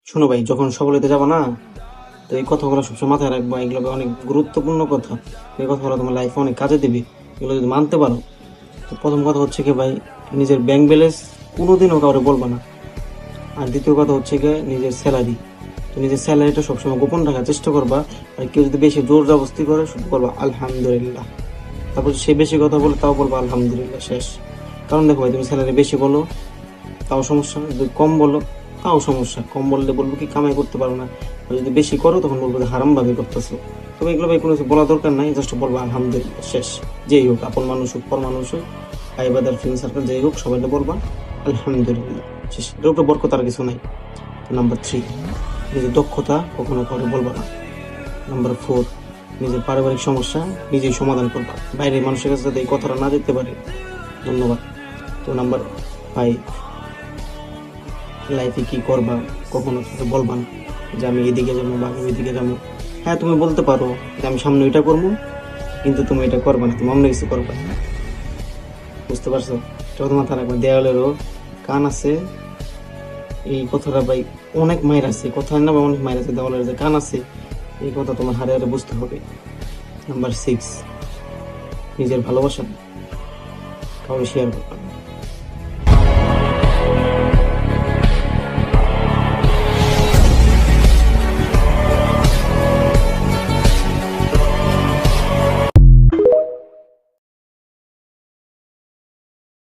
শোনো ভাই, যখন সফল হতে যাবা না, তো এই কথাগুলো সবসময় মাথায় রাখবা। এগুলো অনেক গুরুত্বপূর্ণ কথা। এই কথাগুলো তোমার লাইফে অনেক কাজে দিবে। এগুলো যদি মানতে পারো, তো প্রথম কথা হচ্ছে কি ভাই, নিজের ব্যাংক ব্যালেন্স কোনোদিনও কাউরে বলবা না। আর দ্বিতীয় কথা হচ্ছে গিয়ে নিজের স্যালারি, তো নিজের স্যালারিটা সবসময় গোপন রাখার চেষ্টা করবা। আর কেউ যদি বেশি জোর জবরদস্তি করে, শুধু বলবা আলহামদুলিল্লাহ। তারপর সে বেশি কথা বলে, তাও বলবা আলহামদুলিল্লাহ, শেষ। কারণ দেখো ভাই, তুমি স্যালারি বেশি বলো তাও সমস্যা, যদি কম বলো তাও সমস্যা। কম বললে বলবো কি কামাই করতে পারো না, আর যদি বেশি করো তখন বলবো যে হারাম ভাবে করতেছো। তবে এগুলো ভাই কোনো কিছু বলা দরকার নাই, জাস্ট বলবো আলহামদুলিল্লাহ, শেষ। যেই হোক, আপন মানুষ হোক পর মানুষ হোক, ভাই বাদার ফ্রেন্ড সার্কেল যেই হোক, সবাইকে বলবা আলহামদুলিল্লাহ, শেষ। এর উপরে বরকত আর কিছু নাই। নাম্বার 3, নিজের দক্ষতা কখনো কাউকে বলবা না। নাম্বার 4, নিজের পারিবারিক সমস্যা নিজেই সমাধান করবা, বাইরের মানুষের কাছে যাতে এই কথাটা না যেতে পারে। ধন্যবাদ। তো নাম্বার 5, লাইফে কি করবা কখনো কাউকে বলবা না যে আমি এদিকে যাবো বা আমি ওইদিকে যাবো। হ্যাঁ, তুমি বলতে পারো যে আমি সামনে এটা করবো, কিন্তু তুমি এটা করবা না, তুমি অন্য কিছু করবা। বুঝতে পারছো? এটা তো মাথা রাখবা। দেওয়ালেরও কান আছে, এই কথাটা ভাই অনেক মায়ের আছে, কথা না বা অনেক মায়ের আছে। দেওয়ালের যে কান আছে, এই কথা তোমার হারে হারে বুঝতে হবে। নাম্বার 6, নিজের ভালোবাসা কাউকে শেয়ার করবা না।